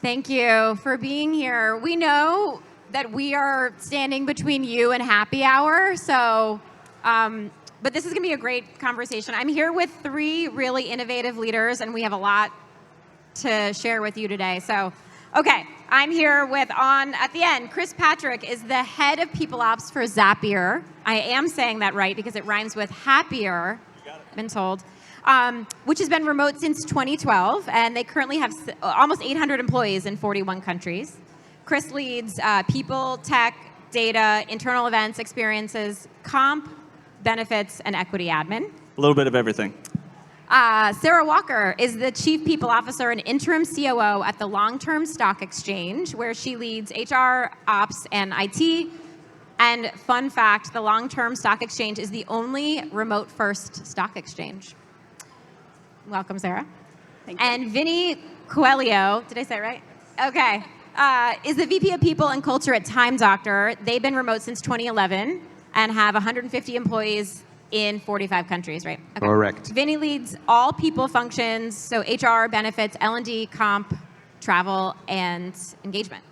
Thank you for being here. We know that we are standing between you and happy hour, so, but this is going to be a great conversation. I'm here with 3 really innovative leaders, and we have a lot to share with you today. So, okay, I'm here with, at the end, Chris Patrick is the head of PeopleOps for Zapier. I am saying that right because it rhymes with happier, I've been told. Which has been remote since 2012, and they currently have almost 800 employees in 41 countries. Chris leads people, tech, data, internal events, experiences, comp, benefits, and equity admin. A little bit of everything. Sarah Walker is the Chief People Officer and Interim COO at the Long-Term Stock Exchange, where she leads HR, Ops, and IT. And fun fact, the Long-Term Stock Exchange is the only remote-first stock exchange. Welcome, Sarah. Thank you. And Vinny Coelho, did I say it right? Okay, is the VP of People and Culture at Time Doctor. They've been remote since 2011 and have 150 employees in 45 countries, right? Okay. Correct. Vinny leads all people functions, so HR, benefits, L&D, comp, travel, and engagement.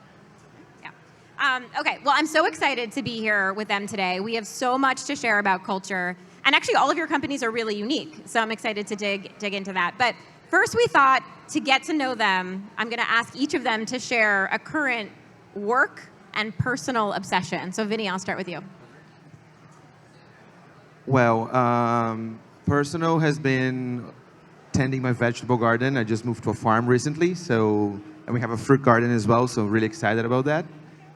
Yeah. Okay, well, I'm so excited to be here with them today. We have so much to share about culture. And actually, all of your companies are really unique, so I'm excited to dig into that. But first, we thought to get to know them, I'm going to ask each of them to share a current work and personal obsession. So, Vinny, I'll start with you. Well, personal has been tending my vegetable garden. I just moved to a farm recently, and we have a fruit garden as well, so I'm really excited about that.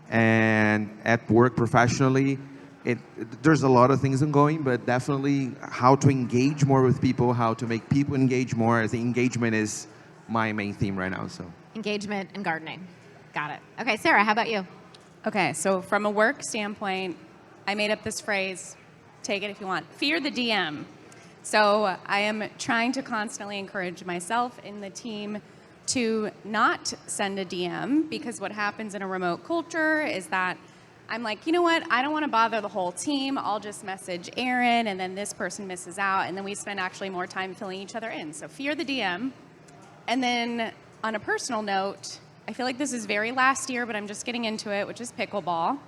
And at work professionally, there's a lot of things ongoing, but definitely how to engage more with people, how to make people engage more. I think engagement is my main theme right now. So engagement and gardening. Got it. Okay, Sarah, how about you? Okay, so from a work standpoint, I made up this phrase, take it if you want, fear the DM. So I am trying to constantly encourage myself and the team to not send a DM, because what happens in a remote culture is that I'm like, you know what, I don't want to bother the whole team. I'll just message Erin, and then this person misses out, and then we spend actually more time filling each other in. So fear the DM. And then on a personal note, I feel like this is very last year, but I'm just getting into it, which is pickleball.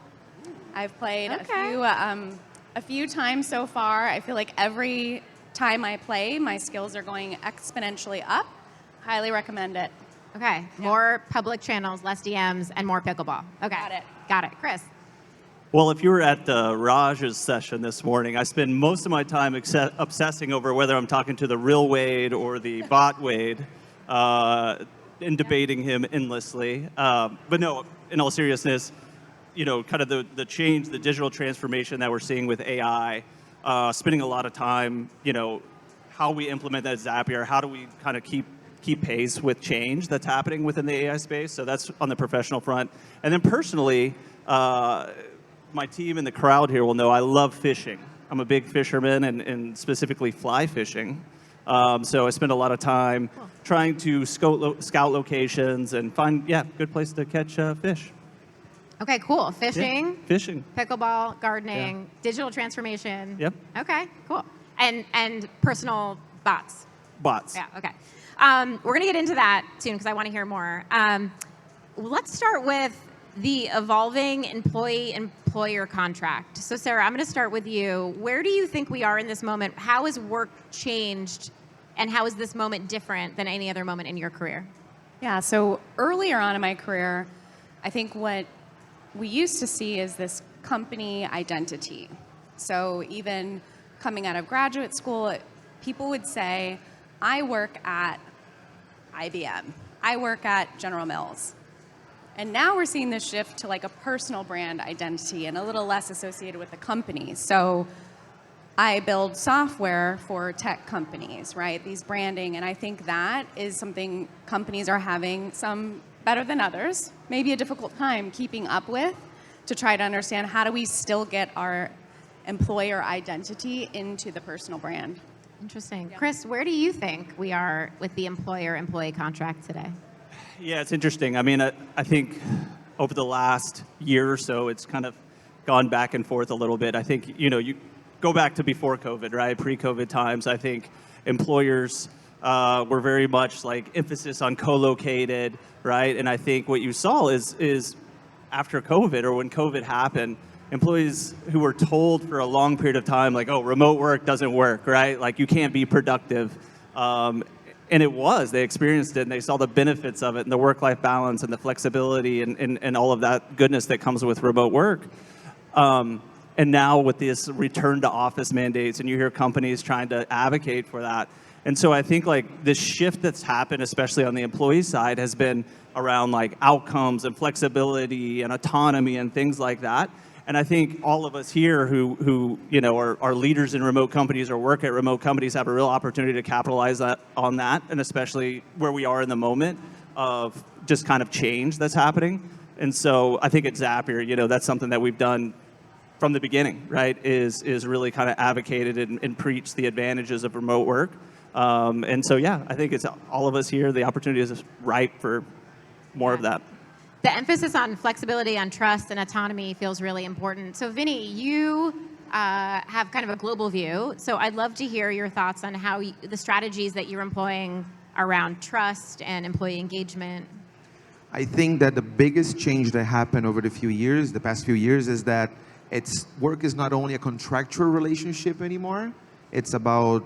I've played a few times so far. I feel like every time I play, my skills are going exponentially up. Highly recommend it. Okay, more public channels, less DMs, and more pickleball. Okay, got it. Chris? Well, if you were at Raj's session this morning, I spend most of my time obsessing over whether I'm talking to the real Wade or the bot Wade, and debating him endlessly. But no, in all seriousness, you know, kind of the change, the digital transformation that we're seeing with AI, spending a lot of time, you know, how we implement that at Zapier, how do we kind of keep pace with change that's happening within the AI space. So that's on the professional front. And then personally, my team and the crowd here will know I love fishing. I'm a big fisherman, and specifically fly fishing. So I spend a lot of time trying to scout locations and find, good place to catch fish. Okay, cool. Fishing. Yeah, fishing. Pickleball, gardening, digital transformation. Yep. Okay, cool. And personal bots. Bots. Yeah, okay. We're going to get into that soon because I want to hear more. Let's start with the evolving employee-employer contract. So Sarah, I'm going to start with you. Where do you think we are in this moment? How has work changed, and how is this moment different than any other moment in your career? Yeah, so earlier on in my career, I think what we used to see is this company identity. So even coming out of graduate school, people would say, I work at IBM. I work at General Mills. And now we're seeing this shift to like a personal brand identity and a little less associated with the company. So I build software for tech companies, right? These branding, and I think that is something companies are having, some better than others, maybe a difficult time keeping up with, to try to understand how do we still get our employer identity into the personal brand. Interesting. Yeah. Chris, where do you think we are with the employer-employee contract today? Yeah, it's interesting. I mean, I think over the last year or so, it's kind of gone back and forth a little bit. I think, you know, you go back to before COVID, right? Pre-COVID times, I think employers We're very much like emphasis on co-located, right? And I think what you saw is after COVID or when COVID happened, employees who were told for a long period of time, like, oh, remote work doesn't work, right? Like you can't be productive. And they experienced it and they saw the benefits of it and the work-life balance and the flexibility and all of that goodness that comes with remote work. And now with this return to office mandates, and you hear companies trying to advocate for that. And so I think like this shift that's happened, especially on the employee side, has been around like outcomes and flexibility and autonomy and things like that. And I think all of us here who are leaders in remote companies or work at remote companies have a real opportunity to capitalize on that, and especially where we are in the moment of just kind of change that's happening. And so I think at Zapier, that's something that we've done from the beginning, right, is really kind of advocated and preached the advantages of remote work. And so, yeah, I think it's all of us here, the opportunity is ripe for more of that. The emphasis on flexibility, on trust, and autonomy feels really important. So, Vinny, you have kind of a global view. So I'd love to hear your thoughts on how the strategies that you're employing around trust and employee engagement. I think that the biggest change that happened over the past few years, is that work is not only a contractual relationship anymore. It's about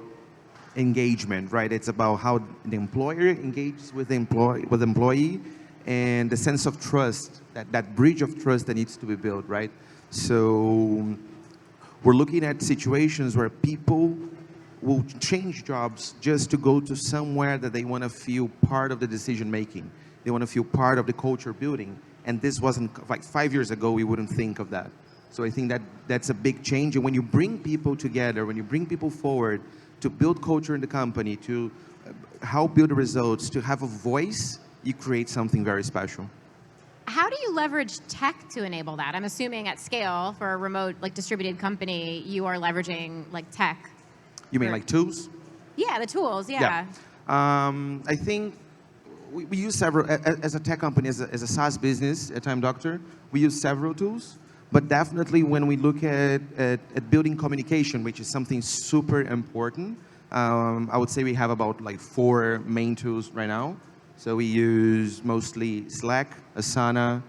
engagement, right? It's about how the employer engages with the employee, and the sense of trust, that bridge of trust that needs to be built, right? So we're looking at situations where people will change jobs just to go to somewhere that they want to feel part of the decision making. They want to feel part of the culture building. And this wasn't, like 5 years ago, we wouldn't think of that. So I think that's a big change. And when you bring people together, when you bring people forward to build culture in the company, to help build the results, to have a voice, you create something very special. How do you leverage tech to enable that? I'm assuming at scale for a remote, like distributed company, you are leveraging like tech. You mean like tools? Yeah, the tools, yeah. I think we use several, as a tech company, as a SaaS business at Time Doctor, we use several tools. But definitely when we look at building communication, which is something super important, I would say we have about like 4 main tools right now. So we use mostly Slack, Asana,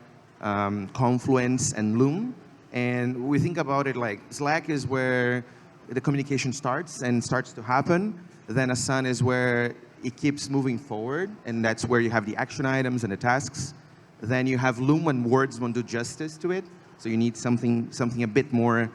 Confluence, and Loom. And we think about it like Slack is where the communication starts to happen. Then Asana is where it keeps moving forward, and that's where you have the action items and the tasks. Then you have Loom when words won't do justice to it. So you need something a bit more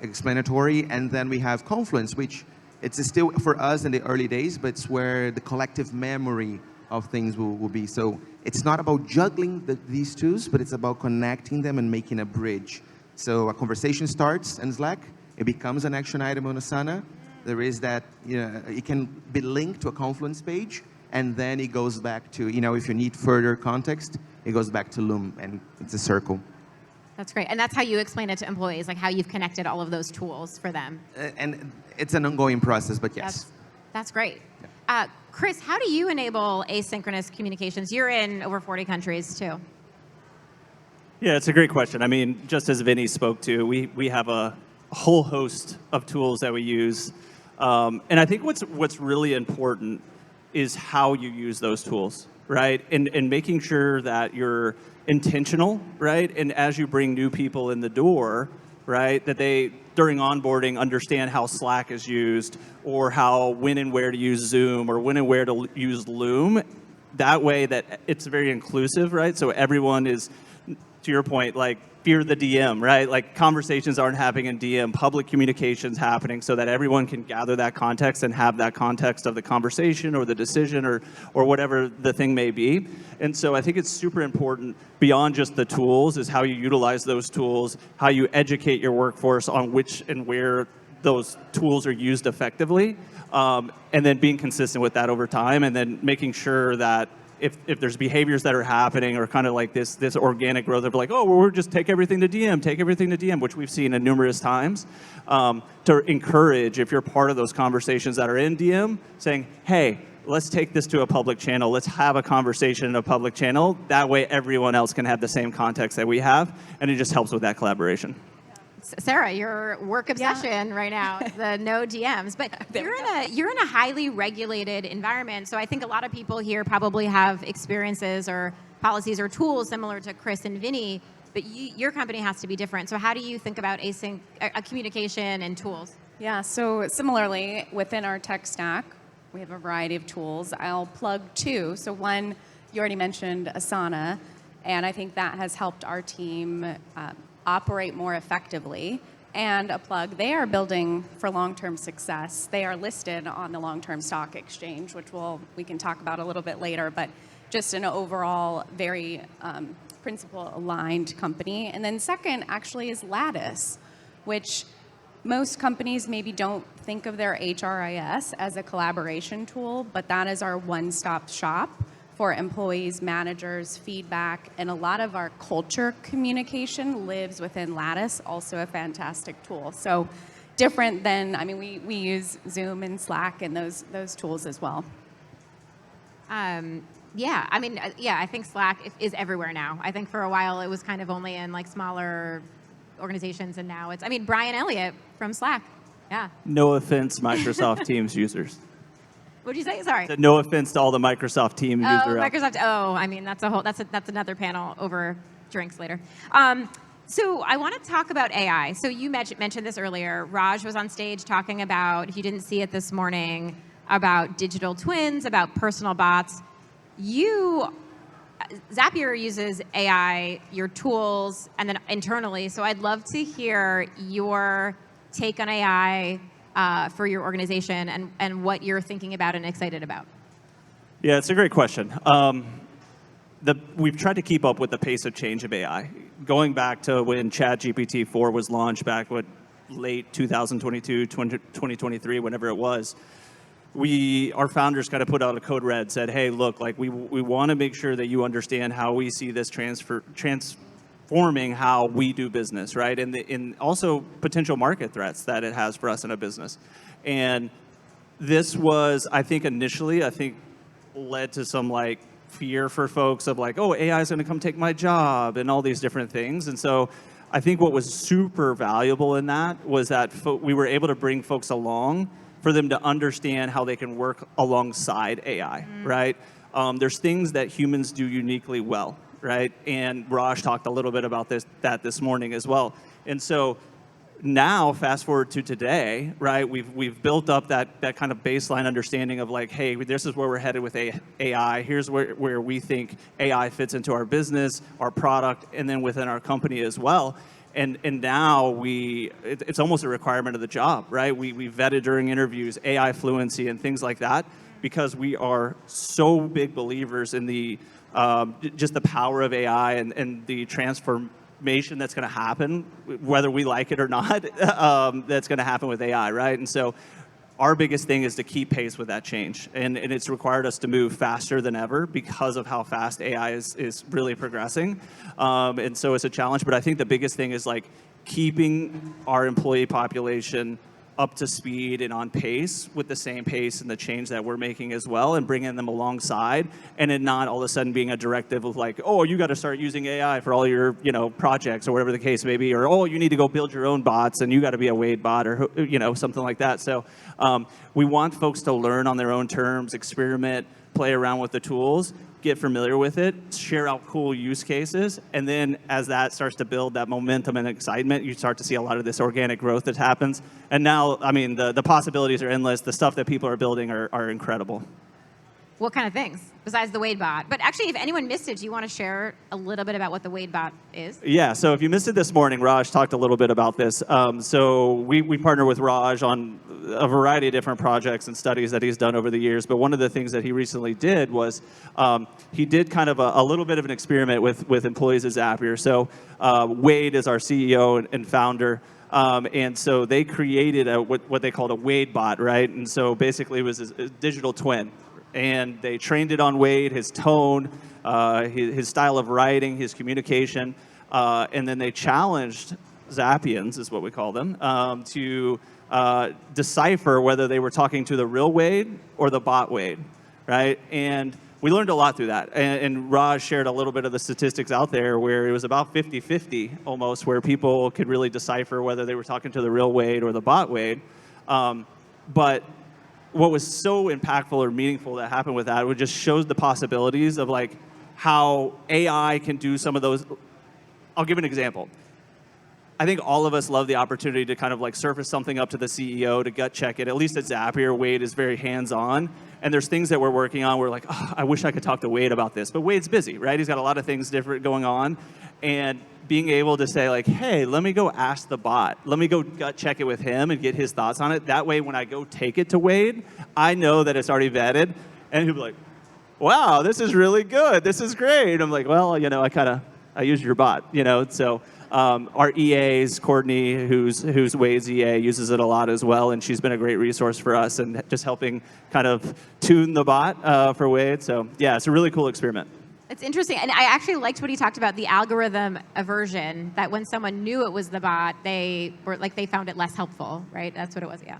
explanatory. And then we have Confluence, which it's still for us in the early days, but it's where the collective memory of things will be. So it's not about juggling these tools, but it's about connecting them and making a bridge. So a conversation starts in Slack, it becomes an action item on Asana. There is that, it can be linked to a Confluence page, and then it goes back to, if you need further context, it goes back to Loom, and it's a circle. That's great. And that's how you explain it to employees, like how you've connected all of those tools for them. And it's an ongoing process, but yes. That's great. Yeah. Chris, how do you enable asynchronous communications? You're in over 40 countries, too. Yeah, it's a great question. I mean, just as Vinny spoke to, we have a whole host of tools that we use. And I think what's really important is how you use those tools, right? And making sure that you're intentional, right? And as you bring new people in the door, right, that they, during onboarding, understand how Slack is used, or when and where to use Zoom, or when and where to use Loom. That way that it's very inclusive, right? So everyone is, to your point, like, fear the DM, right? Like, conversations aren't happening in DM, public communications happening, so that everyone can gather that context and have that context of the conversation or the decision or whatever the thing may be. And so I think it's super important, beyond just the tools, is how you utilize those tools, how you educate your workforce on which and where those tools are used effectively, and then being consistent with that over time, and then making sure that if there's behaviors that are happening, or kind of like this organic growth of like, oh, well, we'll just take everything to DM, which we've seen numerous times, to encourage, if you're part of those conversations that are in DM, saying, hey, let's take this to a public channel. Let's have a conversation in a public channel. That way everyone else can have the same context that we have, and it just helps with that collaboration. Sarah, your work obsession right now, the no DMs. But you're in a highly regulated environment, so I think a lot of people here probably have experiences or policies or tools similar to Chris and Vinny, but your company has to be different. So how do you think about async communication and tools? Yeah, so similarly, within our tech stack, we have a variety of tools. I'll plug two. So one, you already mentioned Asana, and I think that has helped our team operate more effectively. And a plug, they are building for long-term success. They are listed on the long-term stock exchange, which we can talk about a little bit later, but just an overall very principle-aligned company. And then second, actually, is Lattice, which most companies maybe don't think of their HRIS as a collaboration tool, but that is our one-stop shop for employees, managers, feedback, and a lot of our culture communication lives within Lattice, also a fantastic tool. So different than, I mean, we use Zoom and Slack and those tools as well. Yeah, I mean, I think Slack is everywhere now. I think for a while it was kind of only in like smaller organizations, and now it's, I mean, Brian Elliott from Slack. Yeah. No offense, Microsoft Teams users. What'd you say? Sorry. No offense to all the Microsoft Teams users. Microsoft. Oh, I mean, that's another panel over drinks later. So I want to talk about AI. So you mentioned this earlier. Raj was on stage talking about, he didn't see it this morning, about digital twins, about personal bots. Zapier uses AI, your tools, and then internally. So I'd love to hear your take on AI for your organization and what you're thinking about and excited about. Yeah, it's a great question. We've tried to keep up with the pace of change of AI. Going back to when ChatGPT 4 was launched back late 2022, 2023, whenever it was, our founders kind of put out a code red, said, hey, look, like we want to make sure that you understand how we see this transforming how we do business, right? And also potential market threats that it has for us in a business. And this was, I think initially, led to some like fear for folks of like, oh, AI is going to come take my job and all these different things. And so I think what was super valuable in that was that we were able to bring folks along for them to understand how they can work alongside AI, right? There's things that humans do uniquely well, right? And Raj talked a little bit about this morning as well. And so now, fast forward to today, right? We've built up that kind of baseline understanding of like, hey, this is where we're headed with AI. Here's where we think AI fits into our business, our product, and then within our company as well. And now it's almost a requirement of the job, right? We vetted during interviews AI fluency and things like that because we are so big believers in just the power of AI and the transformation that's going to happen, whether we like it or not, that's going to happen with AI, right? And so our biggest thing is to keep pace with that change. And it's required us to move faster than ever because of how fast AI is really progressing. And so it's a challenge, but I think the biggest thing is like keeping our employee population up to speed and on pace with the same pace and the change that we're making as well, and bringing them alongside, and it not all of a sudden being a directive of like, oh, you got to start using AI for all your projects or whatever the case may be, or oh, you need to go build your own bots and you got to be a Wade bot or something like that. So we want folks to learn on their own terms, experiment, play around with the tools, get familiar with it, share out cool use cases, and then as that starts to build that momentum and excitement, you start to see a lot of this organic growth that happens. And now, I mean, the possibilities are endless. The stuff that people are building are incredible. What kind of things besides the Wade bot? But actually, if anyone missed it, do you want to share a little bit about what the Wade bot is? Yeah, so if you missed it this morning, Raj talked a little bit about this. So we partner with Raj on a variety of different projects and studies that he's done over the years. But one of the things that he recently did was he did kind of a little bit of an experiment with employees at Zapier. So Wade is our CEO and founder. And so they created what they called a Wade bot, right? And so basically it was a digital twin. And they trained it on Wade, his tone, his style of writing, his communication, and then they challenged Zapians, is what we call them, to decipher whether they were talking to the real Wade or the bot Wade, right? And we learned a lot through that. And Raj shared a little bit of the statistics out there where it was about 50-50 almost, where people could really decipher whether they were talking to the real Wade or the bot Wade. But what was so impactful or meaningful that happened with that, it just shows the possibilities of like how AI can do some of those. I'll give an example. I think all of us love the opportunity to kind of like surface something up to the CEO to gut check it. At least at Zapier, Wade is very hands-on. And there's things that we're working on. We're like, oh, I wish I could talk to Wade about this. But Wade's busy, right? He's got a lot of things different going on. And being able to say like, hey, let me go ask the bot. Let me go gut check it with him and get his thoughts on it. That way, when I go take it to Wade, I know that it's already vetted. And he'll be like, wow, this is really good. This is great. I'm like, well, I used your bot, so. Our EAs, Courtney, who's Wade's EA, uses it a lot as well, and she's been a great resource for us and just helping kind of tune the bot for Wade. So yeah, it's a really cool experiment. It's interesting, and I actually liked what he talked about, the algorithm aversion, that when someone knew it was the bot, they found it less helpful, right? That's what it was, yeah.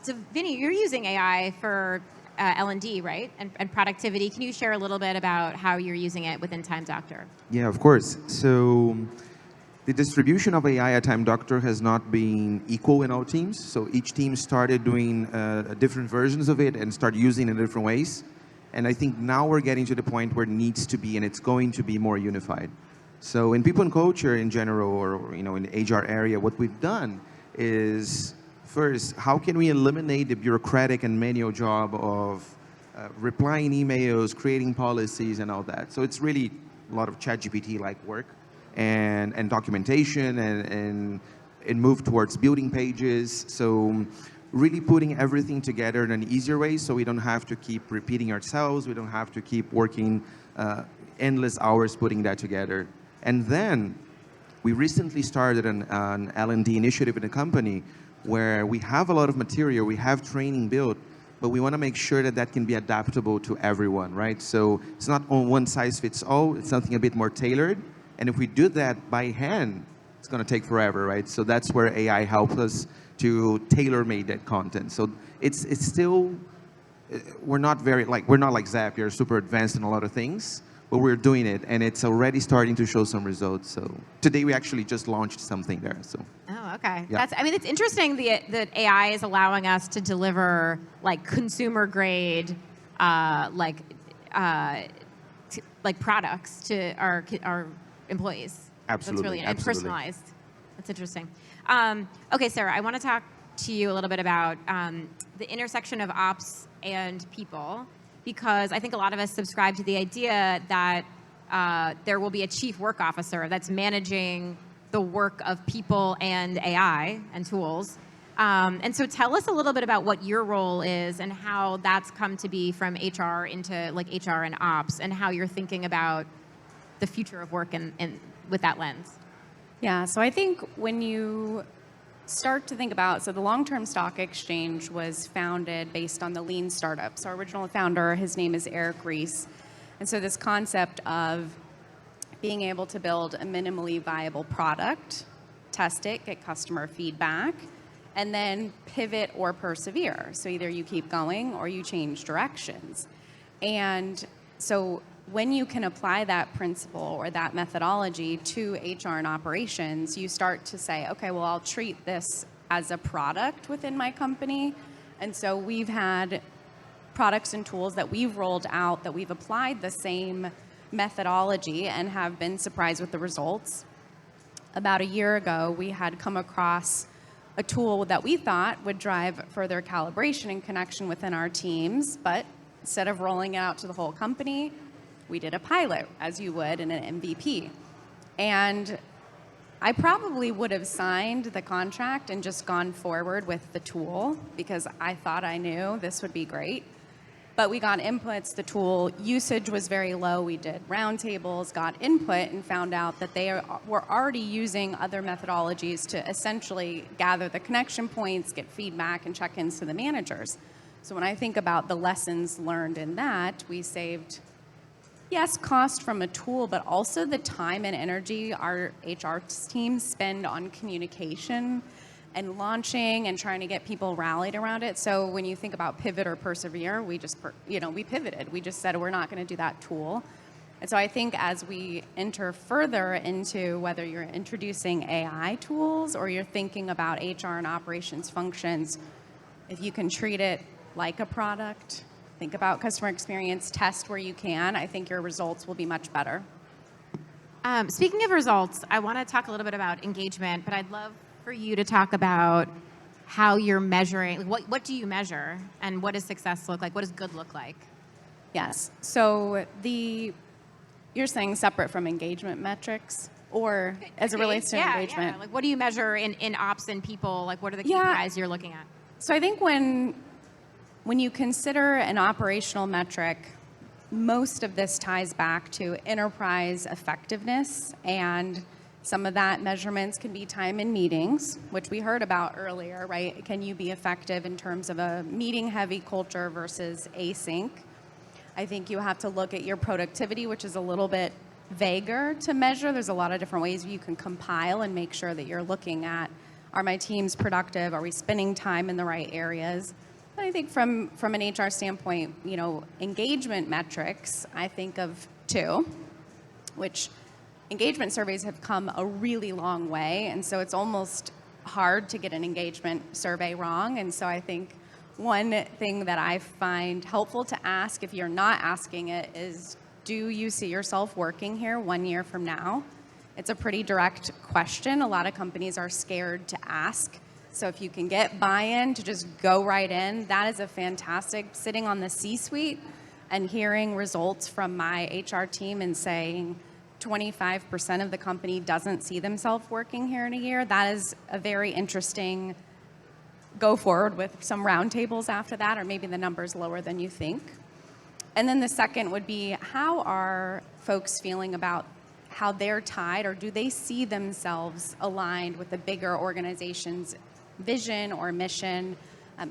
So Vinny, you're using AI for L&D, right? And productivity. Can you share a little bit about how you're using it within Time Doctor? Yeah, of course. So the distribution of AI at Time Doctor has not been equal in all teams. So each team started doing different versions of it and started using it in different ways. And I think now we're getting to the point where it needs to be, and it's going to be more unified. So in people and culture in general, or in the HR area, what we've done is first, how can we eliminate the bureaucratic and manual job of replying emails, creating policies, and all that? So it's really a lot of ChatGPT-like work. And documentation and move towards building pages. So really putting everything together in an easier way so we don't have to keep repeating ourselves. We don't have to keep working endless hours putting that together. And then we recently started an L&D initiative in the company where we have a lot of material, we have training built, but we want to make sure that that can be adaptable to everyone, right? So it's not on one size fits all, it's something a bit more tailored. And if we do that by hand, it's going to take forever, right? So that's where AI helps us to tailor-make that content. So it's still, we're not like Zapier, super advanced in a lot of things, but we're doing it, and it's already starting to show some results. So today we actually just launched something there. So. Oh, okay. Yeah. It's interesting that AI is allowing us to deliver like consumer grade, like products to our employees. Absolutely. That's really and Absolutely. personalized. That's interesting. Okay, Sarah, I want to talk to you a little bit about the intersection of ops and people, because I think a lot of us subscribe to the idea that there will be a chief work officer that's managing the work of people and AI and tools. And so tell us a little bit about what your role is and how that's come to be from HR into like HR and ops, and how you're thinking about the future of work and with that lens. Yeah, so I think when you start to think about, so the Long-Term Stock Exchange was founded based on the lean startup. So our original founder, his name is Erin Grau. And so this concept of being able to build a minimally viable product, test it, get customer feedback, and then pivot or persevere. So either you keep going or you change directions. And so when you can apply that principle or that methodology to HR and operations, you start to say, okay, well, I'll treat this as a product within my company. And so we've had products and tools that we've rolled out that we've applied the same methodology and have been surprised with the results. About a year ago, we had come across a tool that we thought would drive further calibration and connection within our teams, but instead of rolling it out to the whole company, we did a pilot, as you would in an MVP. And I probably would have signed the contract and just gone forward with the tool because I thought I knew this would be great. But we got inputs, the tool usage was very low. We did roundtables, got input, and found out that they were already using other methodologies to essentially gather the connection points, get feedback, and check-ins to the managers. So when I think about the lessons learned in that, we saved, yes, cost from a tool, but also the time and energy our HR teams spend on communication and launching and trying to get people rallied around it. So when you think about pivot or persevere, we just, we pivoted. We just said we're not going to do that tool. And so I think as we enter further into whether you're introducing AI tools or you're thinking about HR and operations functions, if you can treat it like a product, think about customer experience, test where you can, I think your results will be much better. Speaking of results, I want to talk a little bit about engagement, but I'd love for you to talk about how you're measuring, like what do you measure and what does success look like? What does good look like? Yes. So you're saying separate from engagement metrics or as it relates to engagement? Yeah. Like what do you measure in ops and people? Like what are the KPIs you're looking at? So I think when you consider an operational metric, most of this ties back to enterprise effectiveness, and some of that measurements can be time in meetings, which we heard about earlier, right? Can you be effective in terms of a meeting-heavy culture versus async? I think you have to look at your productivity, which is a little bit vaguer to measure. There's a lot of different ways you can compile and make sure that you're looking at, are my teams productive? Are we spending time in the right areas? But I think from an HR standpoint, engagement metrics, I think of two, which engagement surveys have come a really long way. And so it's almost hard to get an engagement survey wrong. And so I think one thing that I find helpful to ask if you're not asking it is, do you see yourself working here 1 year from now? It's a pretty direct question. A lot of companies are scared to ask. So if you can get buy-in to just go right in, that is a fantastic, sitting on the C-suite and hearing results from my HR team and saying 25% of the company doesn't see themselves working here in a year. That is a very interesting go forward with some roundtables after that, or maybe the number's lower than you think. And then the second would be, how are folks feeling about how they're tied, or do they see themselves aligned with the bigger organization's vision or mission?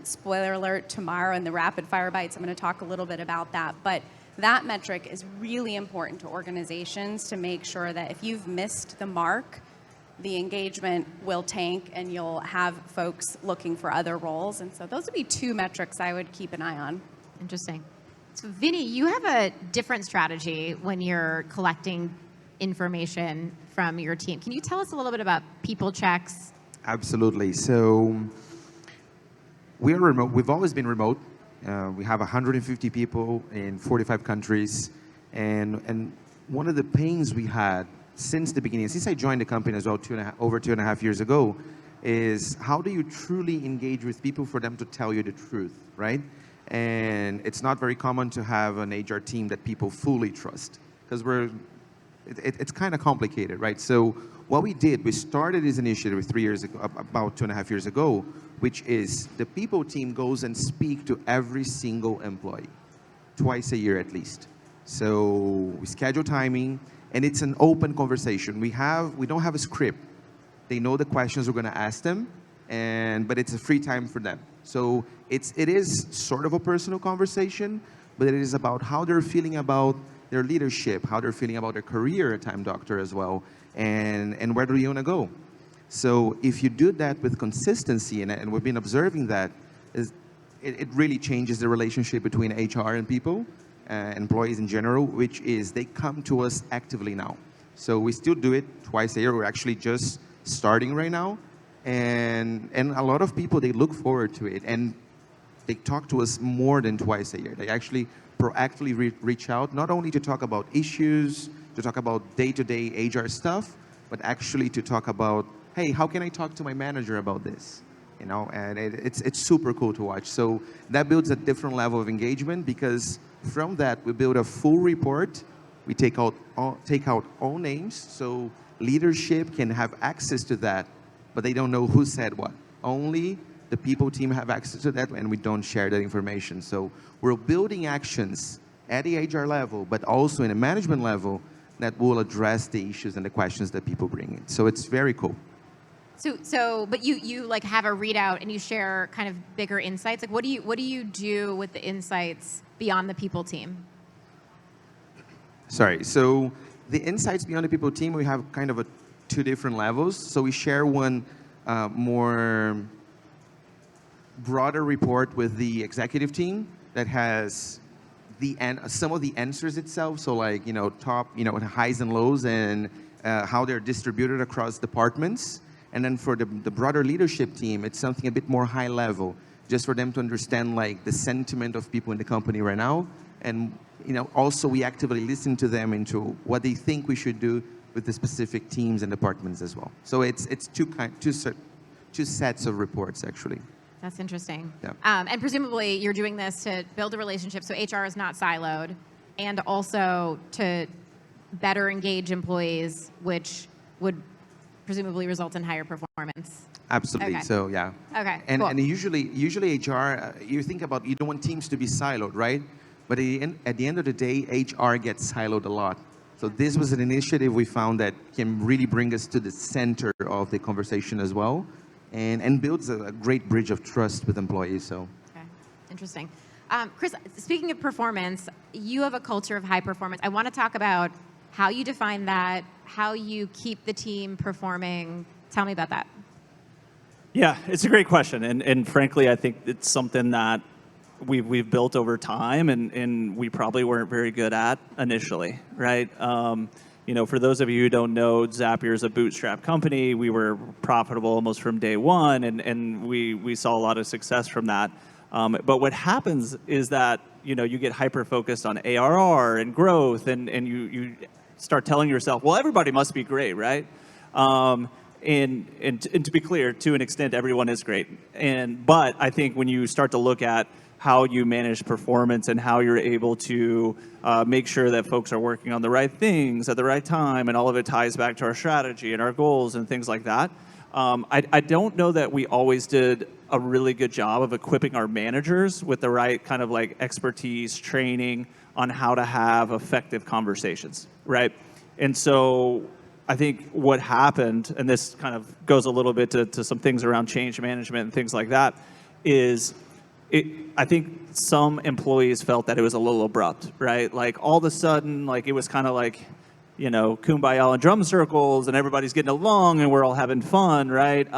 Spoiler alert, tomorrow in the rapid fire bites, I'm going to talk a little bit about that. But that metric is really important to organizations to make sure that if you've missed the mark, the engagement will tank and you'll have folks looking for other roles. And so those would be two metrics I would keep an eye on. Interesting. So Vinny, you have a different strategy when you're collecting information from your team. Can you tell us a little bit about people checks? Absolutely. So we are remote. We've always been remote. We have 150 people in 45 countries. And one of the pains we had since the beginning, since I joined the company as well over 2.5 years ago, is how do you truly engage with people for them to tell you the truth, right? And it's not very common to have an HR team that people fully trust, because it's kind of complicated, right? So what we did, we started this initiative 3 years ago, about 2.5 years ago, which is the people team goes and speak to every single employee, twice a year at least. So we schedule timing, and it's an open conversation. We don't have a script. They know the questions we're going to ask them, but it's a free time for them. So it is sort of a personal conversation, but it is about how they're feeling about their leadership, how they're feeling about their career at Time Doctor as well, and where do you want to go. So if you do that with consistency, and we've been observing that, it really changes the relationship between HR and people, employees in general, which is they come to us actively now. So we still do it twice a year. We're actually just starting right now. And a lot of people, they look forward to it. And they talk to us more than twice a year. They actually proactively reach out, not only to talk about issues, to talk about day-to-day HR stuff, but actually to talk about, hey, how can I talk to my manager about this? And it's super cool to watch. So that builds a different level of engagement, because from that we build a full report. We take out all names, so leadership can have access to that, but they don't know who said what. Only the people team have access to that, and we don't share that information. So we're building actions at the HR level, but also in a management level that will address the issues and the questions that people bring in. So it's very cool. But you like have a readout and you share kind of bigger insights. Like what do you do with the insights beyond the people team? Sorry. So the insights beyond the people team, we have kind of two different levels. So we share one more broader report with the executive team that has some of the answers itself. So like, top, highs and lows and how they're distributed across departments. And then for the broader leadership team, it's something a bit more high level, just for them to understand like the sentiment of people in the company right now. And also we actively listen to them into what they think we should do with the specific teams and departments as well. So it's two sets of reports actually. That's interesting. Yeah. And presumably you're doing this to build a relationship so HR is not siloed, and also to better engage employees, which would presumably result in higher performance. Absolutely. Okay. So yeah. Okay. And cool. and usually HR, you think about, you don't want teams to be siloed, right? But at the end of the day, HR gets siloed a lot. So this was an initiative we found that can really bring us to the center of the conversation as well, and builds a great bridge of trust with employees. So. Okay. Interesting. Chris, speaking of performance, you have a culture of high performance. I want to talk about how you define that, how you keep the team performing. Tell me about that. Yeah, it's a great question. And frankly, I think it's something that we've built over time and we probably weren't very good at initially, right? For those of you who don't know, Zapier is a bootstrap company. We were profitable almost from day one, and we saw a lot of success from that. But what happens is that, you get hyper-focused on ARR and growth, and you start telling yourself, well, everybody must be great, right? And to be clear, to an extent, everyone is great. But I think when you start to look at how you manage performance and how you're able to make sure that folks are working on the right things at the right time, and all of it ties back to our strategy and our goals and things like that. I don't know that we always did a really good job of equipping our managers with the right kind of like expertise, training on how to have effective conversations, right? And so I think what happened, and this kind of goes a little bit to some things around change management and things like that, is I think some employees felt that it was a little abrupt, right? Like all of a sudden, like it was kind of like, kumbaya and drum circles and everybody's getting along and we're all having fun, right?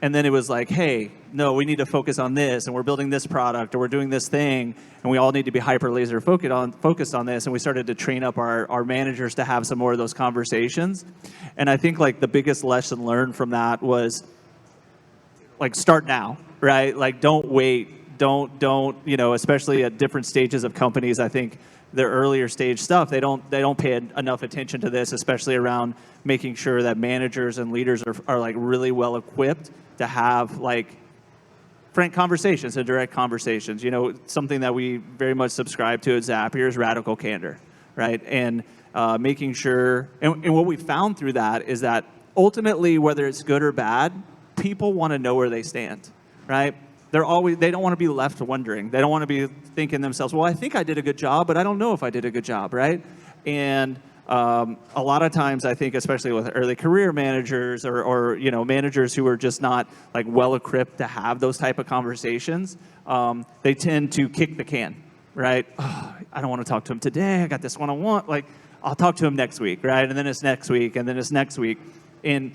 And then it was like, hey, no, we need to focus on this, and we're building this product, or we're doing this thing, and we all need to be hyper laser focused on this. And we started to train up our managers to have some more of those conversations. And I think like the biggest lesson learned from that was like start now, right? Like don't wait, don't, especially at different stages of companies. I think the earlier stage stuff, they don't pay enough attention to this, especially around making sure that managers and leaders are like really well equipped to have like frank conversations and direct conversations. Something that we very much subscribe to at Zapier is radical candor, right? And making sure, and what we found through that is that ultimately, whether it's good or bad, people want to know where they stand, right? They don't want to be left wondering. They don't want to be thinking themselves, well, I think I did a good job, but I don't know if I did a good job, right? And a lot of times, I think, especially with early career managers or managers who are just not like well equipped to have those type of conversations, they tend to kick the can, right? Oh, I don't want to talk to him today. I got this one-on-one. Like, I'll talk to him next week, right? And then it's next week, and then it's next week. And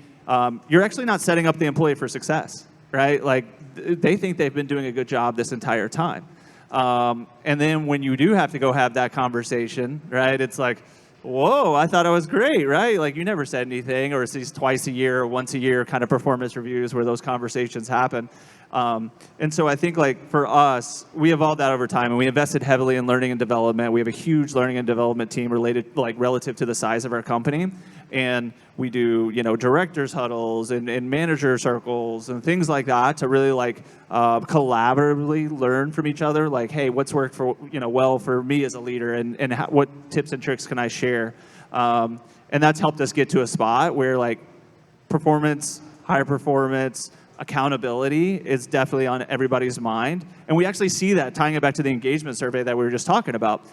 you're actually not setting up the employee for success, right? Like, they think they've been doing a good job this entire time. And then when you do have to go have that conversation, right, it's like, whoa, I thought I was great, right? Like you never said anything, or it's these twice a year or once a year kind of performance reviews where those conversations happen. And so I think like for us, we evolved that over time, and we invested heavily in learning and development. We have a huge learning and development team relative to the size of our company. And we do, directors huddles and manager circles and things like that to really like collaboratively learn from each other. Like, hey, what's worked for, well for me as a leader, and what tips and tricks can I share? And that's helped us get to a spot where like performance, higher performance, accountability is definitely on everybody's mind. And we actually see that, tying it back to the engagement survey that we were just talking about.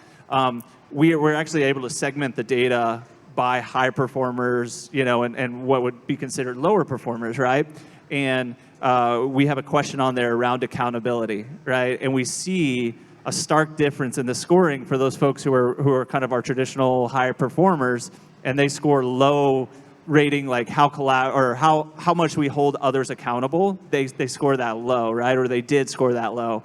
We're actually able to segment the data by high performers, and what would be considered lower performers, right? And we have a question on there around accountability, right? And we see a stark difference in the scoring for those folks who are kind of our traditional high performers, and they score low rating like how much we hold others accountable, they score that low, right? Or they did score that low.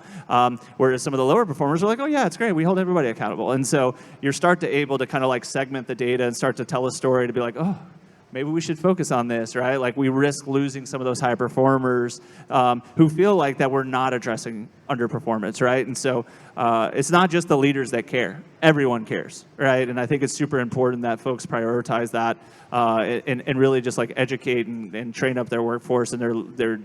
Whereas some of the lower performers are like, oh yeah, it's great, we hold everybody accountable. And so you're able to kind of like segment the data and start to tell a story to be like, oh, maybe we should focus on this, right? Like we risk losing some of those high performers who feel like that we're not addressing underperformance, right? And so it's not just the leaders that care. Everyone cares, right? And I think it's super important that folks prioritize that and really just like educate and train up their workforce and their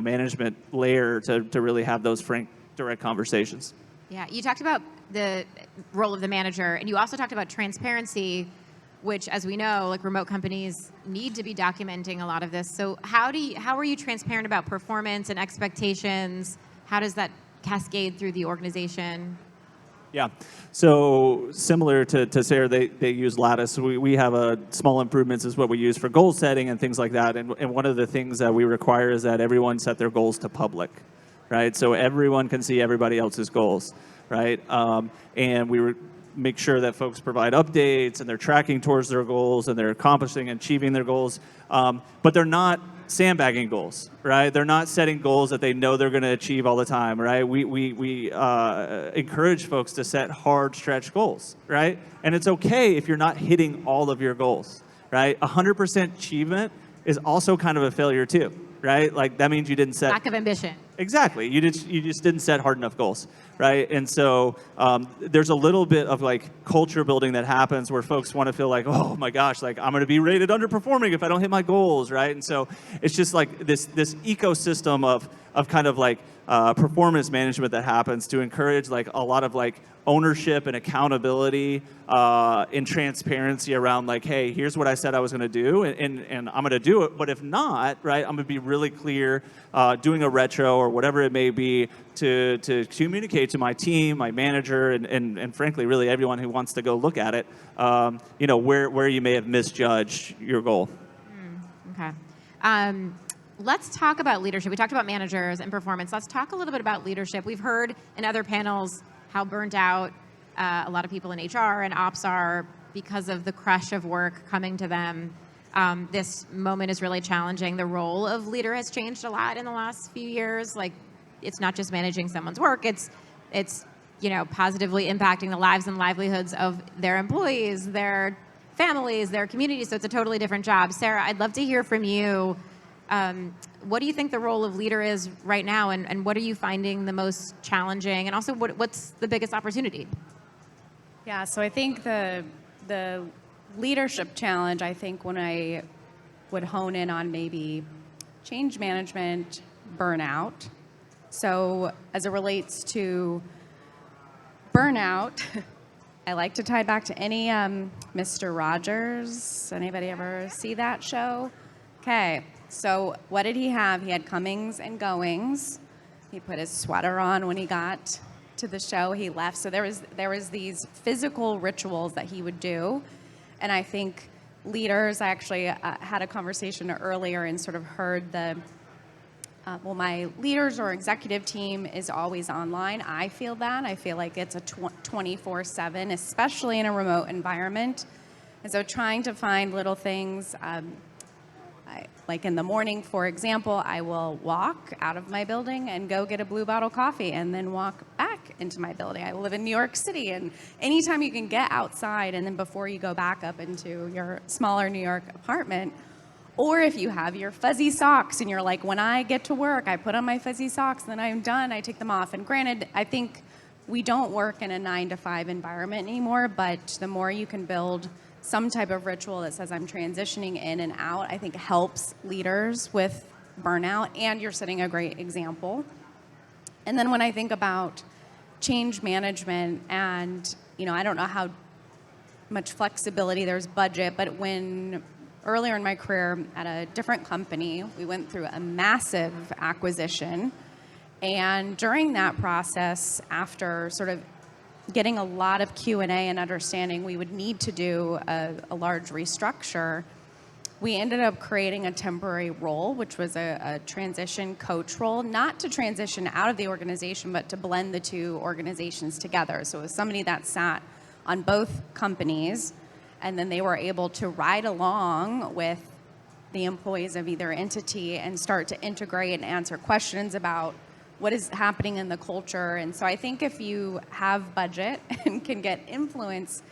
management layer to really have those frank, direct conversations. Yeah, you talked about the role of the manager, and you also talked about transparency, which, as we know, like remote companies need to be documenting a lot of this. So how are you transparent about performance and expectations? How does that cascade through the organization? Yeah, so similar to Sarah, they use Lattice. We have a small improvements is what we use for goal setting and things like that. And one of the things that we require is that everyone set their goals to public, right? So everyone can see everybody else's goals, right? And we make sure that folks provide updates and they're tracking towards their goals and they're accomplishing and achieving their goals. But they're not sandbagging goals, right? They're not setting goals that they know they're going to achieve all the time, right? We encourage folks to set hard stretch goals, right? And it's okay if you're not hitting all of your goals, right? 100% achievement is also kind of a failure too, right? Like that means you didn't set Lack of ambition. Exactly. You just didn't set hard enough goals, right? And so there's a little bit of like culture building that happens where folks want to feel like, oh my gosh, like I'm going to be rated underperforming if I don't hit my goals, right? And so it's just like this ecosystem of kind of like performance management that happens to encourage like a lot of like ownership and accountability and transparency around like, hey, here's what I said I was going to do, and I'm going to do it. But if not, right, I'm going to be really clear, doing a retro or whatever it may be to communicate to my team, my manager, and frankly, really everyone who wants to go look at it, where you may have misjudged your goal. Okay. Let's talk about leadership. We talked about managers and performance. Let's talk a little bit about leadership. We've heard in other panels how burnt out a lot of people in HR and ops are because of the crush of work coming to them. This moment is really challenging. The role of leader has changed a lot in the last few years. Like, it's not just managing someone's work. It's positively impacting the lives and livelihoods of their employees, their families, their communities. So it's a totally different job. Sarah, I'd love to hear from you. What do you think the role of leader is right now, and what are you finding the most challenging, and also what's the biggest opportunity? Yeah, so I think the leadership challenge, I think when I would hone in on maybe change management, burnout. So as it relates to burnout, I like to tie back to any Mr. Rogers. Anybody ever see that show? Okay. So what did he have? He had comings and goings. He put his sweater on when he got to the show. He left. So there was these physical rituals that he would do. And I think leaders, I actually had a conversation earlier and sort of heard my leaders or executive team is always online. I feel that. I feel like it's a 24/7, especially in a remote environment. And so trying to find little things, like in the morning, for example, I will walk out of my building and go get a Blue Bottle coffee and then walk back into my building. I live in New York City, and anytime you can get outside and then before you go back up into your smaller New York apartment, or if you have your fuzzy socks and you're like, when I get to work, I put on my fuzzy socks, then I'm done, I take them off. And granted, I think we don't work in a 9-to-5 environment anymore, but the more you can build some type of ritual that says I'm transitioning in and out, I think helps leaders with burnout, and you're setting a great example. And then when I think about change management, and I don't know how much flexibility there's budget, but when earlier in my career at a different company, we went through a massive acquisition, and during that process, after sort of getting a lot of Q&A and understanding we would need to do a large restructure, we ended up creating a temporary role, which was a transition coach role, not to transition out of the organization, but to blend the two organizations together. So it was somebody that sat on both companies, and then they were able to ride along with the employees of either entity and start to integrate and answer questions about what is happening in the culture. And so I think if you have budget and can get influence,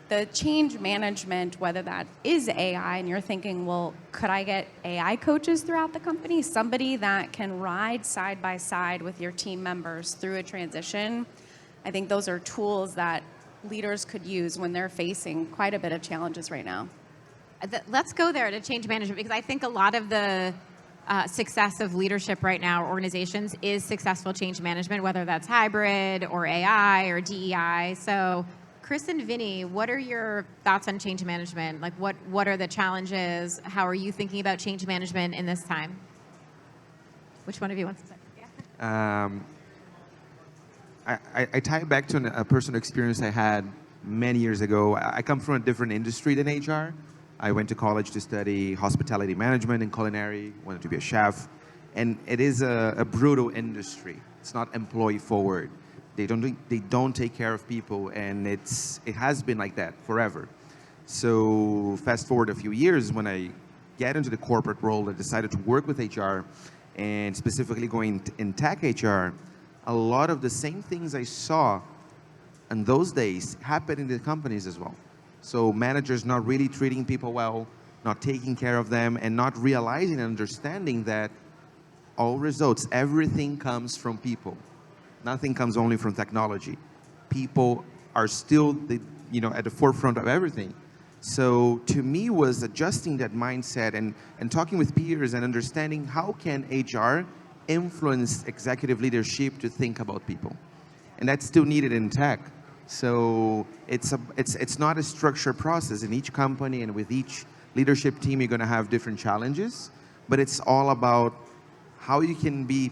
the change management, whether that is AI, and you're thinking, well, could I get AI coaches throughout the company? Somebody that can ride side by side with your team members through a transition. I think those are tools that leaders could use when they're facing quite a bit of challenges right now. Let's go there to change management, because I think a lot of the success of leadership right now, organizations, is successful change management, whether that's hybrid or AI or DEI. So Chris and Vinny, what are your thoughts on change management? Like, what are the challenges? How are you thinking about change management in this time? Which one of you wants to start? I tie it back to a personal experience I had many years ago. I come from a different industry than HR. I went to college to study hospitality management and culinary, wanted to be a chef. And it is a brutal industry. It's not employee forward. They don't take care of people, and it has been like that forever. So fast forward a few years, when I get into the corporate role, I decided to work with HR, and specifically going in tech HR. A lot of the same things I saw in those days happen in the companies as well. So managers not really treating people well, not taking care of them, and not realizing and understanding that all results, everything comes from people. Nothing comes only from technology. People are still at the forefront of everything. So to me was adjusting that mindset and talking with peers and understanding how can HR influence executive leadership to think about people. And that's still needed in tech. So it's not a structured process. In each company and with each leadership team, you're going to have different challenges, but it's all about how you can be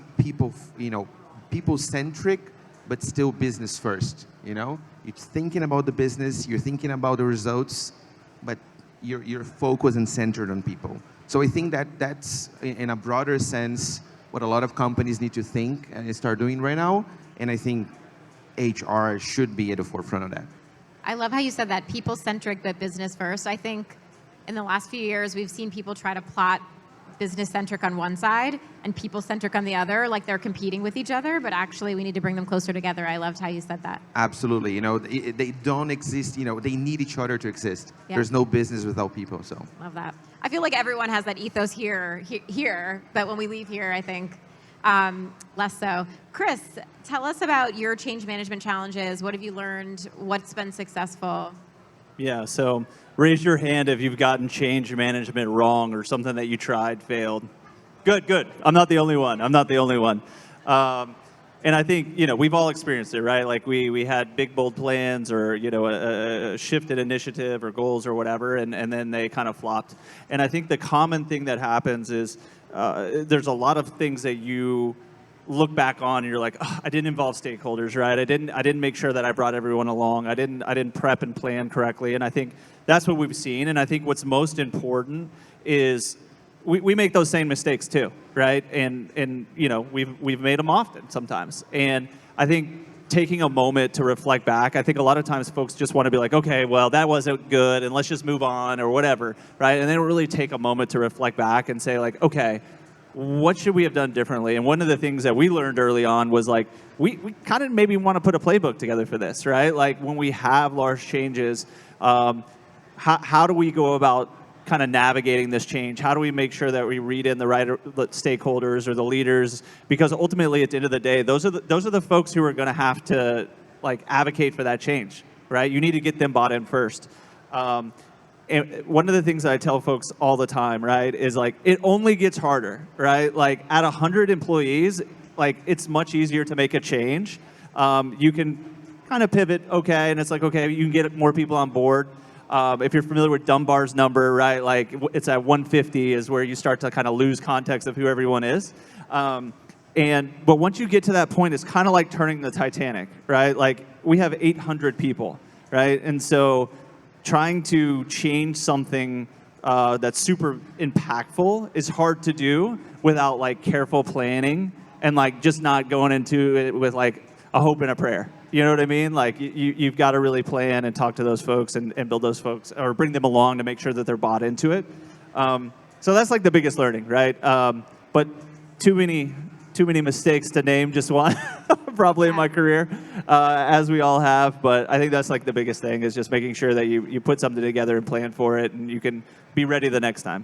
people-centric, but still business first. You're thinking about the business, you're thinking about the results, but you're focused and centered on people. So I think that's in a broader sense what a lot of companies need to think and start doing right now. And I think HR should be at the forefront of that. I love how you said that, people-centric but business first. I think in the last few years, we've seen people try to plot business-centric on one side and people-centric on the other, like they're competing with each other, but actually we need to bring them closer together. I loved how you said that. Absolutely. They don't exist. They need each other to exist. Yeah. There's no business without people. So Love that. I feel like everyone has that ethos here, but when we leave here, I think less so. Chris, tell us about your change management challenges. What have you learned? What's been successful? Yeah, so raise your hand if you've gotten change management wrong or something that you tried failed. Good. I'm not the only one. And I think, we've all experienced it, right? Like we had big, bold plans or, a shifted initiative or goals or whatever, and then they kind of flopped. And I think the common thing that happens is there's a lot of things that you look back on and you're like, oh, I didn't involve stakeholders, right? I didn't make sure that I brought everyone along. I didn't prep and plan correctly. And I think that's what we've seen. And I think what's most important is we make those same mistakes too, right? And we've made them often sometimes. And I think taking a moment to reflect back, I think a lot of times folks just want to be like, okay, well, that wasn't good and let's just move on or whatever, right? And they don't really take a moment to reflect back and say like, okay, what should we have done differently? And one of the things that we learned early on was like, we kind of maybe want to put a playbook together for this, right? Like when we have large changes, how do we go about kind of navigating this change? How do we make sure that we read in the right stakeholders or the leaders? Because ultimately, at the end of the day, those are the folks who are going to have to like advocate for that change, right? You need to get them bought in first. And one of the things that I tell folks all the time, right, is like it only gets harder, right? Like at 100 employees, like it's much easier to make a change. You can kind of pivot, okay, and it's like, okay, you can get more people on board. If you're familiar with Dunbar's number, right, like it's at 150 is where you start to kind of lose context of who everyone is. But once you get to that point, it's kind of like turning the Titanic, right? Like we have 800 people, right? And so trying to change something that's super impactful is hard to do without like careful planning and like just not going into it with like a hope and a prayer. You know what I mean? Like you've got to really plan and talk to those folks and build those folks or bring them along to make sure that they're bought into it. So that's like the biggest learning, right? But too many mistakes to name just one, probably in my career, as we all have. But I think that's like the biggest thing is just making sure that you put something together and plan for it, and you can be ready the next time.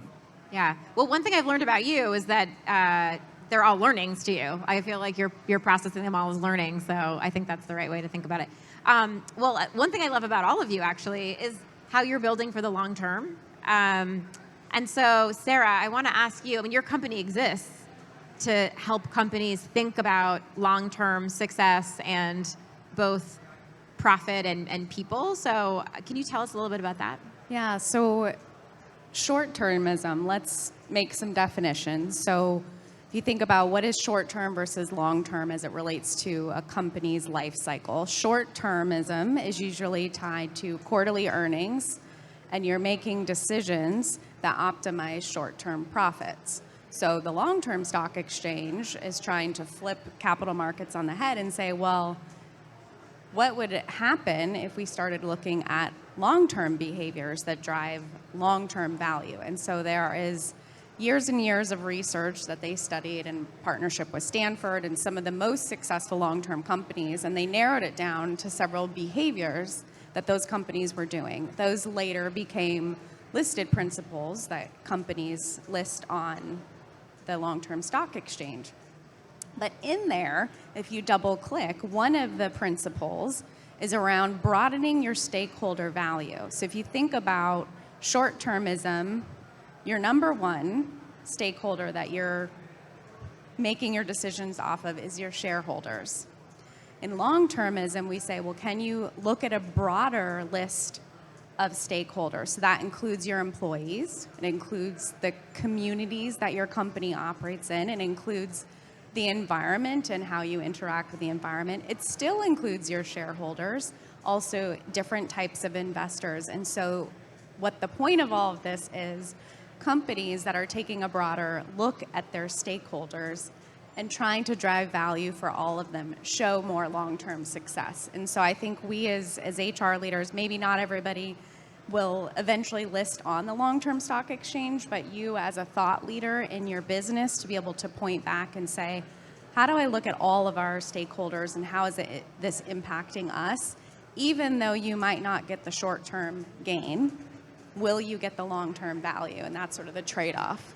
Yeah. Well, one thing I've learned about you is that they're all learnings to you. I feel like you're processing them all as learning, so I think that's the right way to think about it. Well, one thing I love about all of you actually is how you're building for the long term. And so, Sarah, I want to ask you. I mean, your company exists to help companies think about long-term success and both profit and people. So, can you tell us a little bit about that? Yeah, so short-termism, let's make some definitions. So if you think about what is short-term versus long-term as it relates to a company's life cycle, short-termism is usually tied to quarterly earnings, and you're making decisions that optimize short-term profits. So the long-term stock exchange is trying to flip capital markets on the head and say, well, what would happen if we started looking at long-term behaviors that drive long-term value? And so there is years and years of research that they studied in partnership with Stanford and some of the most successful long-term companies, and they narrowed it down to several behaviors that those companies were doing. Those later became listed principles that companies list on the long-term stock exchange. But in there, if you double click, one of the principles is around broadening your stakeholder value. So if you think about short-termism, your number one stakeholder that you're making your decisions off of is your shareholders. In long-termism, we say, well, can you look at a broader list of stakeholders? So that includes your employees, it includes the communities that your company operates in, it includes the environment and how you interact with the environment. It still includes your shareholders, also different types of investors. And so what the point of all of this is, companies that are taking a broader look at their stakeholders and trying to drive value for all of them show more long-term success. And so I think we as HR leaders, maybe not everybody will eventually list on the long-term stock exchange, but you as a thought leader in your business to be able to point back and say, how do I look at all of our stakeholders and how is this impacting us? Even though you might not get the short-term gain, will you get the long-term value? And that's sort of the trade-off.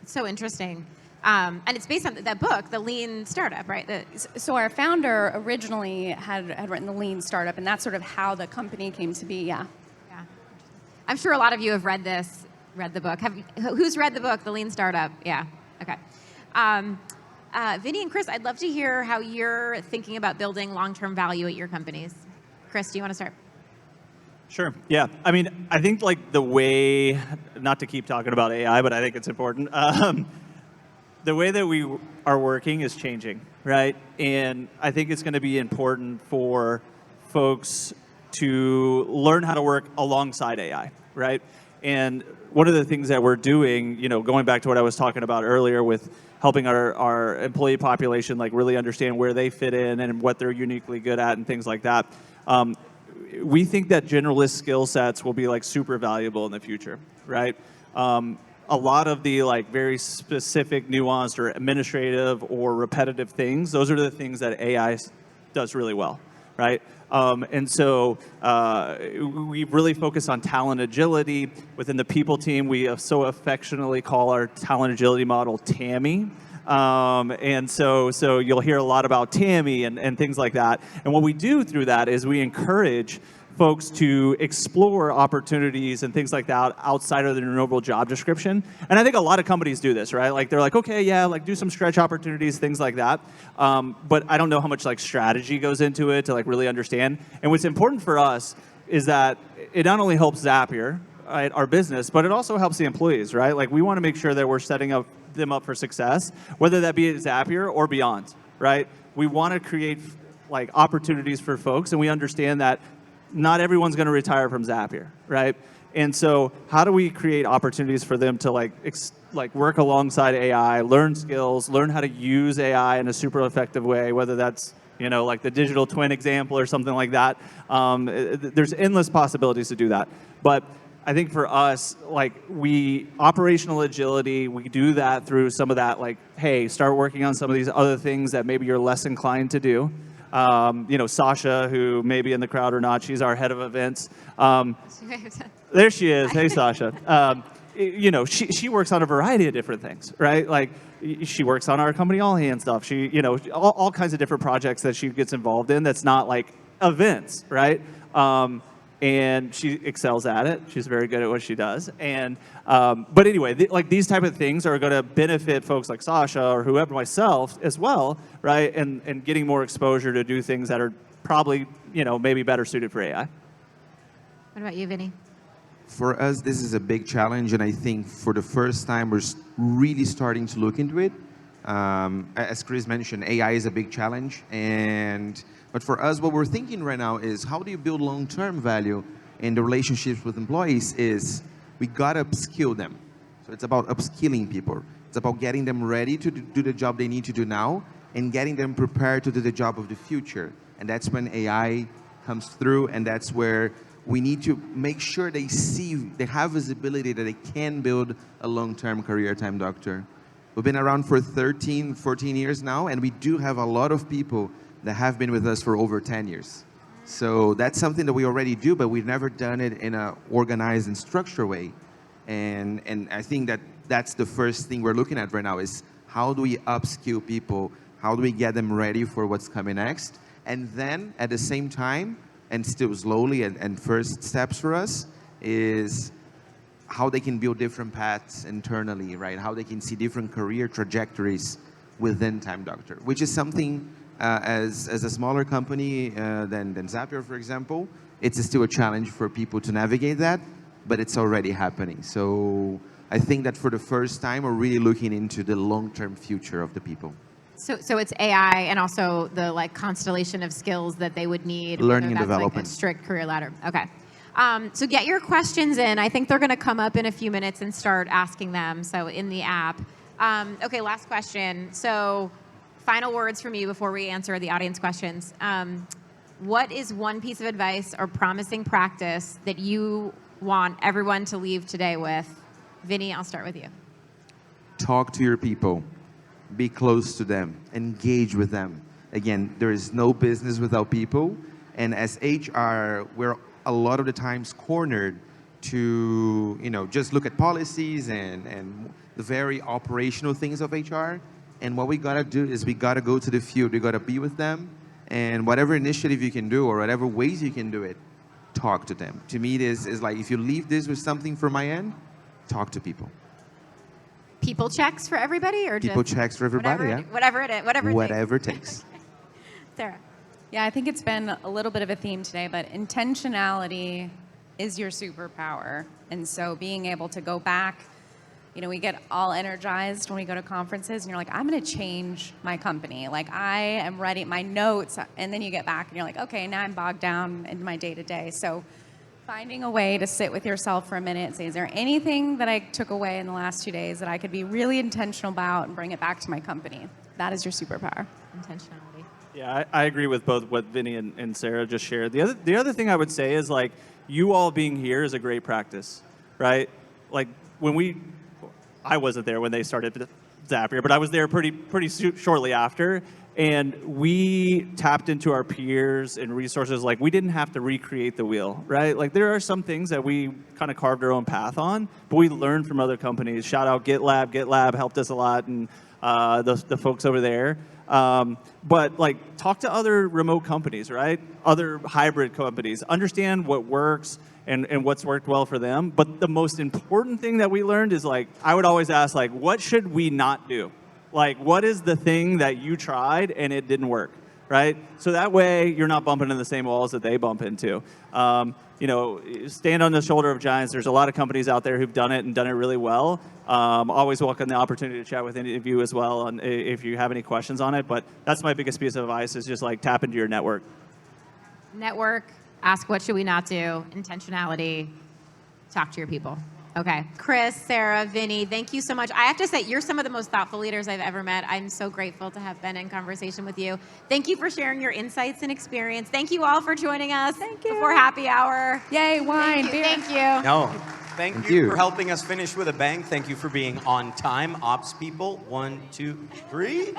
It's so interesting. And it's based on that book, The Lean Startup, right? So our founder originally had written The Lean Startup, and that's sort of how the company came to be, yeah. Yeah. I'm sure a lot of you have read the book. Who's read the book, The Lean Startup? Yeah, okay. Vinny and Chris, I'd love to hear how you're thinking about building long-term value at your companies. Chris, do you want to start? Sure. Yeah. I mean, I think like the way, not to keep talking about AI, but I think it's important. The way that we are working is changing, right? And I think it's going to be important for folks to learn how to work alongside AI, right? And one of the things that we're doing, going back to what I was talking about earlier with helping our employee population like really understand where they fit in and what they're uniquely good at and things like that. We think that generalist skill sets will be like super valuable in the future, right? A lot of the like very specific, nuanced, or administrative or repetitive things, those are the things that AI does really well, right? And so we really focus on talent agility. Within the people team, we so affectionately call our talent agility model TAMI. And so you'll hear a lot about TAMI and things like that. And what we do through that is we encourage folks to explore opportunities and things like that outside of their normal job description. And I think a lot of companies do this, right? Like they're like, okay, yeah, like do some stretch opportunities, things like that. But I don't know how much like strategy goes into it to like really understand. And what's important for us is that it not only helps Zapier, right, our business, but it also helps the employees, right? Like we want to make sure that we're setting them up for success, whether that be at Zapier or beyond, right? We want to create like opportunities for folks, and we understand that not everyone's going to retire from Zapier, right? And so how do we create opportunities for them to like work alongside AI, learn skills, learn how to use AI in a super effective way, whether that's, like the digital twin example or something like that. There's endless possibilities to do that. But I think for us, like operational agility, we do that through some of that, like, hey, start working on some of these other things that maybe you're less inclined to do. Sasha, who may be in the crowd or not, she's our head of events. There she is. Hey, Sasha. She works on a variety of different things, right? Like, she works on our company all hands stuff. She, all kinds of different projects that she gets involved in that's not like events, right? And she excels at it. She's very good at what she does. And but anyway, these type of things are going to benefit folks like Sasha or whoever, myself as well, right? And getting more exposure to do things that are probably maybe better suited for AI. What about you, Vinny? For us, this is a big challenge, and I think for the first time, we're really starting to look into it. As Chris mentioned, AI is a big challenge, but for us, what we're thinking right now is how do you build long-term value in the relationships with employees is we got to upskill them. So it's about upskilling people. It's about getting them ready to do the job they need to do now and getting them prepared to do the job of the future. And that's when AI comes through, and that's where we need to make sure they have visibility that they can build a long-term career time doctor. We've been around for 13, 14 years now, and we do have a lot of people that have been with us for over 10 years. So that's something that we already do, but we've never done it in an organized and structured way. And I think that's the first thing we're looking at right now is how do we upskill people? How do we get them ready for what's coming next? And then at the same time, and still slowly and first steps for us is how they can build different paths internally, right? How they can see different career trajectories within Time Doctor, which is something as a smaller company than Zapier, for example, it's still a challenge for people to navigate that, but it's already happening. So I think that for the first time, we're really looking into the long-term future of the people. So it's AI and also the constellation of skills that they would need. Learning and that's development. Like a strict career ladder. Okay. So get your questions in. I think they're going to come up in a few minutes and start asking them. So in the app. Okay, last question. So final words from you before we answer the audience questions. What is one piece of advice or promising practice that you want everyone to leave today with? Vinny, I'll start with you. Talk to your people. Be close to them, engage with them. Again, there is no business without people. And as HR, we're a lot of the times cornered to, just look at policies and the very operational things of HR. And what we gotta do is we gotta go to the field. We gotta be with them. And whatever initiative you can do or whatever ways you can do it, talk to them. To me, it is like, if you leave this with something from my end, talk to people. People checks for everybody, or people just checks for everybody? whatever it takes. Sarah. Yeah, I think it's been a little bit of a theme today, but intentionality is your superpower. And so being able to go back, we get all energized when we go to conferences and you're like, I'm going to change my company. Like, I am ready, my notes, and then you get back and you're like, okay, now I'm bogged down in my day-to-day. So finding a way to sit with yourself for a minute and say, is there anything that I took away in the last 2 days that I could be really intentional about and bring it back to my company? That is your superpower. Intentionality. Yeah, I agree with both what Vinny and Sarah just shared. The other thing I would say is, like, you all being here is a great practice, right? Like, I wasn't there when they started Zapier, but I was there pretty shortly after. And we tapped into our peers and resources. Like, we didn't have to recreate the wheel, right? Like, there are some things that we kind of carved our own path on, but we learned from other companies. Shout out GitLab. GitLab helped us a lot, and the folks over there. But like, talk to other remote companies, right? Other hybrid companies. Understand what works and what's worked well for them. But the most important thing that we learned is, like, I would always ask, like, what should we not do? Like, what is the thing that you tried and it didn't work, right? So that way you're not bumping into the same walls that they bump into. Stand on the shoulder of giants. There's a lot of companies out there who've done it and done it really well. Always welcome the opportunity to chat with any of you as well, and if you have any questions on it. But that's my biggest piece of advice, is just, like, tap into your network. Network, ask what should we not do, intentionality, talk to your people. Okay. Chris, Sarah, Vinny, thank you so much. I have to say, you're some of the most thoughtful leaders I've ever met. I'm so grateful to have been in conversation with you. Thank you for sharing your insights and experience. Thank you all for joining us before happy hour. Yay, wine, Thank you. beer. Thank you. No. Thank you for helping us finish with a bang. Thank you for being on time. Ops people, 1, 2, 3.